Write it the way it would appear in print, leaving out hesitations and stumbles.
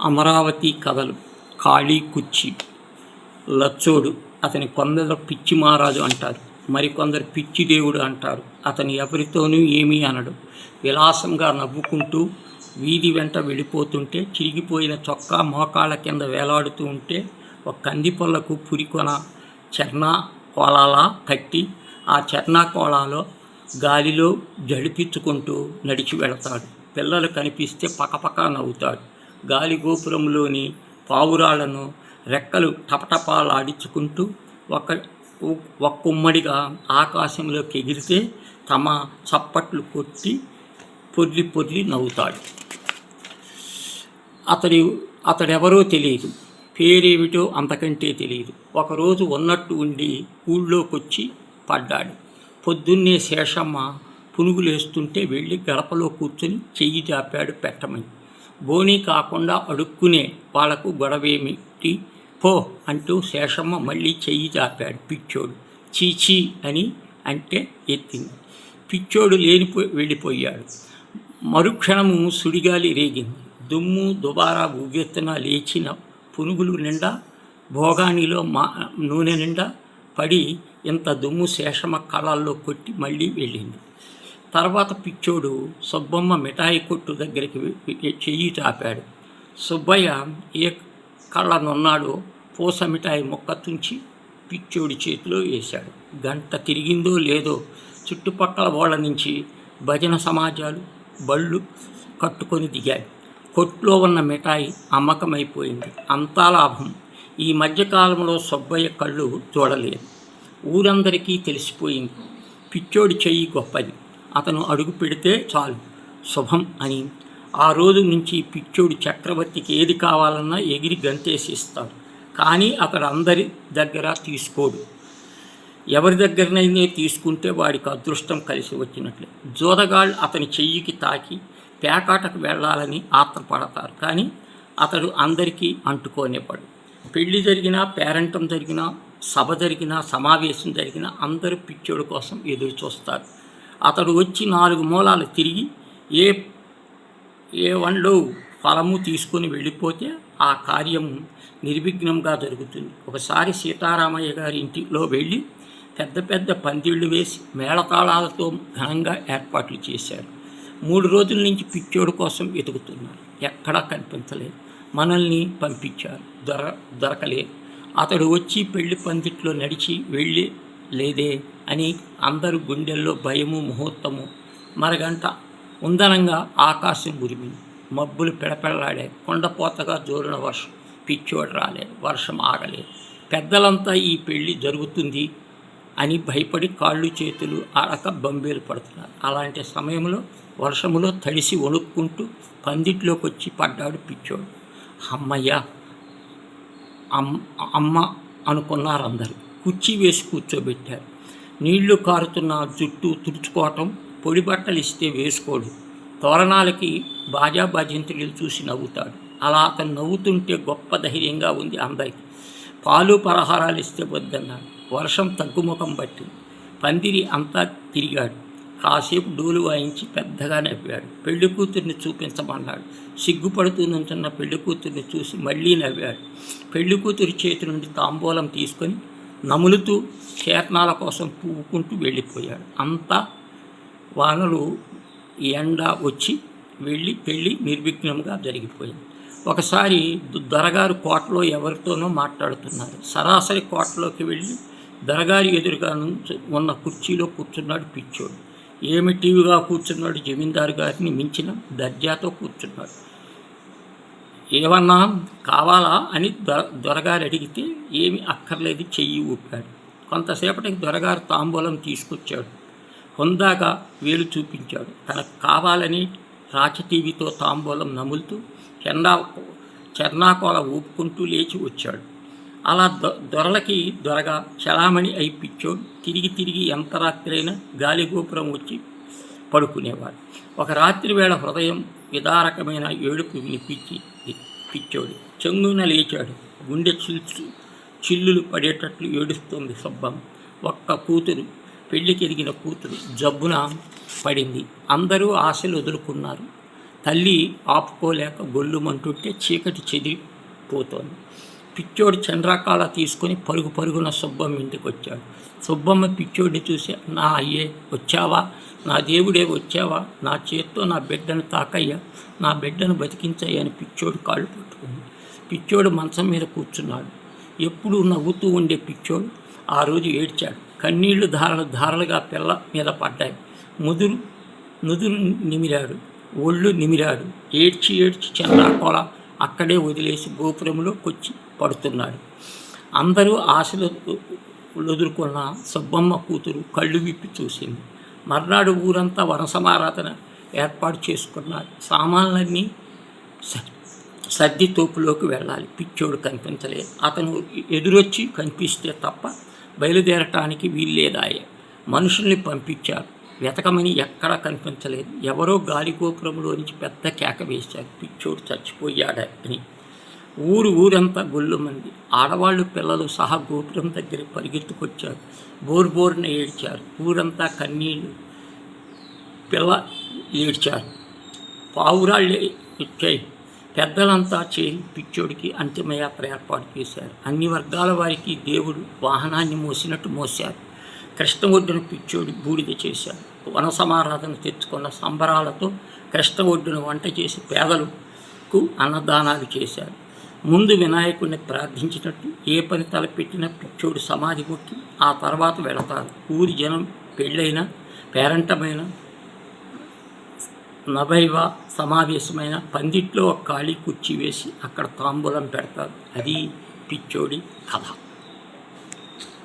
అమరావతి కథలు. ఖాళీ కుర్చీ. లచ్చోడు. అతని కొందరు పిచ్చి మహారాజు అంటారు, మరికొందరు పిచ్చి దేవుడు అంటారు. అతను ఎవరితోనూ ఏమీ అనడు. విలాసంగా నవ్వుకుంటూ వీధి వెంట వెళ్ళిపోతుంటే, చిరిగిపోయిన చొక్కా మోకాళ్ళ కింద వేలాడుతూ ఉంటే ఒక కందిపొల్లకు పురికొన చర్నా కోలాలా కట్టి ఆ చర్నా కోలాలో గాలిలో జడిపించుకుంటూ నడిచి వెళతాడు. పిల్లలు కనిపిస్తే పకపక నవ్వుతాడు. గాలి గోపురంలోని పావురాళ్లను రెక్కలు టపటపాలాడించుకుంటూ ఒక్కుమ్మడిగా ఆకాశంలోకి ఎగిరితే తమ చప్పట్లు కొట్టి పొర్లి పొర్లి నవ్వుతాడు. అతడెవరో తెలియదు, పేరేమిటో అంతకంటే తెలియదు. ఒకరోజు ఉన్నట్టు ఉండి ఊళ్ళోకొచ్చి పడ్డాడు. పొద్దున్నే శేషమ్మ పునుగులేస్తుంటే వెళ్ళి గడపలో కూర్చొని చెయ్యి చాపాడు పెట్టమని. బోనీ కాకుండా అడుక్కునే వాళ్లకు గొడవేమిటి పో అంటూ శేషమ్మ మళ్ళీ చెయ్యి చాపాడు. పిచ్చోడు చీచీ అని అంటే ఎత్తింది. పిచ్చోడు వెళ్ళిపోయాడు. మరుక్షణము సుడిగాలి రేగింది. దుమ్ము దుబారా ఉవ్వెత్తున లేచిన పునుగులు నిండా భోగానిలో నూనె నిండా పడి ఇంత దుమ్ము శేషమ్మ కళ్ళల్లో కొట్టి మళ్ళీ వెళ్ళింది. తర్వాత పిచ్చోడు సుబ్బమ్మ మిఠాయి కొట్టు దగ్గరికి చెయ్యి చాపాడు. సుబ్బయ్య ఏ కళ్ళనున్నాడో పూస మిఠాయి మొక్క తుంచి పిచ్చోడి చేతిలో వేశాడు. గంట తిరిగిందో లేదో చుట్టుపక్కల వాళ్ళ నుంచి భజన సమాజాలు బళ్ళు కట్టుకొని దిగాయి. కొట్లో ఉన్న మిఠాయి అమ్మకమైపోయింది. అంతా లాభం. ఈ మధ్యకాలంలో సుబ్బయ్య కళ్ళు చూడలేదు. ఊరందరికీ తెలిసిపోయింది పిచ్చోడి చెయ్యి గొప్పది. అతను అడుగు పెడితే చాలు శుభం అని. ఆ రోజు నుంచి పిచ్చోడు చక్రవర్తికి ఏది కావాలన్నా ఎగిరి గంతేసి ఇస్తాడు. కానీ అతడు అందరి దగ్గర తీసుకోడు. ఎవరి దగ్గరనైనా తీసుకుంటే వాడికి అదృష్టం కలిసి వచ్చినట్లే. జోదగాళ్ళు అతని చెయ్యికి తాకి పేకాటకు వెళ్ళాలని ఆత్రపడతారు. కానీ అతడు అందరికీ అంటుకోనివ్వడు. పెళ్లి జరిగినా, పేరంటం జరిగినా, సభ జరిగినా, సమావేశం జరిగినా అందరూ పిచ్చోడు కోసం ఎదురు చూస్తారు. అతడు వచ్చి 4 మూలాలు తిరిగి ఏ వన్లో ఫలము తీసుకొని వెళ్ళిపోతే ఆ కార్యం నిర్విఘ్నంగా జరుగుతుంది. ఒకసారి సీతారామయ్య గారి ఇంటిలో వెళ్ళి పెద్ద పెద్ద పందిళ్ళు వేసి మేళతాళాలతో ఘనంగా ఏర్పాట్లు చేశారు. 3 రోజుల నుంచి పిచ్చోడు కోసం వెతుకుతున్నారు. ఎక్కడా కనిపించలేదు. మనల్ని పంపించారు. దొరకలేదు. అతడు వచ్చి పెళ్లి పందిట్లో నడిచి వెళ్ళి లేదే అని అందరూ గుండెల్లో భయము ముహూర్తము. మరగంట ఉందనంగా ఆకాశం గురిమింది. మబ్బులు పెడపెడలాడాయి. కొండపోతగా జోరున వర్షం. పిచ్చోడు రాలేదు. వర్షం ఆగలేదు. పెద్దలంతా ఈ పెళ్ళి జరుగుతుంది అని భయపడి కాళ్ళు చేతులు ఆడక బంబేలు పడుతున్నారు. అలాంటి సమయంలో వర్షములో తడిసి వణుక్కుంటూ పందిట్లోకి వచ్చి పడ్డాడు పిచ్చోడు. అమ్మయ్య అమ్మ అనుకున్నారు అందరూ. కుర్చీ వేసి కూర్చోబెట్టారు. నీళ్లు కారుతున్న జుట్టు తుడుచుకోవటం, పొడి బట్టలు ఇస్తే వేసుకోడు. తోరణాలకి బాజా బాజింతులు చూసి నవ్వుతాడు. అలా అతను నవ్వుతుంటే గొప్ప ధైర్యంగా ఉంది అందరికీ. పాలు పలహారాలు ఇస్తే వద్దన్నాడు. వర్షం తగ్గుముఖం పట్టింది. పందిరి అంతా తిరిగాడు. కాసేపు డోలు వాయించి పెద్దగా నవ్వాడు. పెళ్లి కూతుర్ని చూపించమన్నాడు. సిగ్గుపడుతూ నుంచున్న పెళ్లి కూతుర్ని చూసి మళ్ళీ నవ్వాడు. పెళ్లి కూతురి చేతి నుండి తాంబూలం తీసుకొని నములుతూ చేతనాల కోసం పువ్వుకుంటూ వెళ్ళిపోయాడు. అంతా వానలు ఎండ వచ్చి పెళ్ళి నిర్విఘ్నంగా జరిగిపోయింది. ఒకసారి దొరగారు కోటలో ఎవరితోనో మాట్లాడుతున్నారు. సరాసరి కోటలోకి వెళ్ళి దొరగారి ఎదురుగా ఉన్న కుర్చీలో కూర్చున్నాడు పిచ్చోడు. ఏమిటివిగా కూర్చున్నాడు. జమీందారు గారిని మించిన దర్జాతో కూర్చున్నాడు. ఏమన్నా కావాలా అని దొరగారు అడిగితే ఏమి అక్కర్లేదు చెయ్యి ఊపాడు. కొంతసేపటికి దొరగారు తాంబూలం తీసుకొచ్చాడు. హుందాగా వేలు చూపించాడు. తనకు కావాలని రాచటీవీతో తాంబూలం నములుతూ చర్నాకోల ఊపుకుంటూ లేచి వచ్చాడు. అలా దొరలకి దొరగా చలామణి అయి పిచ్చోడు తిరిగి ఎంత రాత్రైనా గాలిగోపురం వచ్చి పడుకునేవాడు. ఒక రాత్రి వేళ హృదయం విదారకమైన ఏడుపు వినిపించి పిచ్చోడు చెంగున లేచాడు. గుండె చిల్లులు పడేటట్లు ఏడుస్తుంది సుబ్బమ్మ. ఒక్క కూతురు, పెళ్లికి ఎదిగిన కూతురు జబ్బున పడింది. అందరూ ఆశలు వదులుకున్నారు. తల్లి ఆపుకోలేక గొల్లుమంటుంటే చీకటి చెదిరిపోతోంది. పిచ్చోడు చంద్రకాళ తీసుకొని పరుగు పరుగున సుబ్బమ్మ ఇంటికి వచ్చాడు. సుబ్బమ్మ పిచ్చోడిని చూసి, నా అయ్యే వచ్చావా, నా దేవుడే వచ్చావా, నా చేత్తో నా బిడ్డను తాకయ్యా, నా బిడ్డను బతికించయ్యా అని పిచ్చోడు కాళ్ళు పట్టుకుంది. పిచ్చోడు మంచం మీద కూర్చున్నాడు. ఎప్పుడూ నవ్వుతూ ఉండే పిచ్చోడు ఆ రోజు ఏడ్చాడు. కన్నీళ్లు ధారలుగా పిల్ల మీద పడ్డాయి. నుదురు నిమిరాడు, ఒళ్ళు నిమిరాడు. ఏడ్చి చంద్రకోళ అక్కడే వదిలేసి గోపురంలోకి వచ్చి పడుతున్నాడు. అందరూ ఆశలు వదులుకున్న సుబ్బమ్మ కూతురు కళ్ళు విప్పి చూసింది. మర్నాడు ఊరంతా వనసమారాధన ఏర్పాటు చేసుకున్నారు. సామాన్లన్నీ సర్ది తోపులోకి వెళ్ళాలి. పిచ్చోడు కనిపించలేదు. అతను ఎదురొచ్చి కనిపిస్తే తప్ప బయలుదేరటానికి వీల్లేదాయే. మనుషుల్ని పంపించారు. వెతకమని ఎక్కడా కనిపించలేదు. ఎవరో గాలి గోపురంలో నుంచి పెద్ద కేక వేశారు, పిచ్చోడు చచ్చిపోయాడని. ఊరంతా గొల్లుమంది. ఆడవాళ్ళు పిల్లలు సహా గోపురం దగ్గర పరిగెత్తుకొచ్చారు. బోర్బోర్న ఏడ్చారు. ఊరంతా కన్నీళ్ళు. పిల్ల ఏడ్చారు. పావురాళ్ళు వచ్చాయి. పెద్దలంతా చేరి పిచ్చోడికి అంతిమయాత్ర ఏర్పాటు చేశారు. అన్ని వర్గాల వారికి దేవుడు వాహనాన్ని మోసినట్టు మోశారు. కృష్ణ ఒడ్డున పిచ్చోడి బూడిద చేశాడు. వన సమారాధన తెచ్చుకున్న సంబరాలతో కృష్ణ ఒడ్డున వంట చేసి పేదలకు అన్నదానాలు చేశారు. ముందు వినాయకుడిని ప్రార్థించినట్టు ఏ పని తలపెట్టినా పిచ్చోడు సమాధి కొట్టి ఆ తర్వాత వెళతారు. ఊరి జనం పెళ్ళైన, పేరంటమైన, నభైవ సమావేశమైన పందిట్లో ఒక ఖాళీ కుర్చీ వేసి అక్కడ తాంబూలం పెడతారు. అది పిచ్చోడి కథ.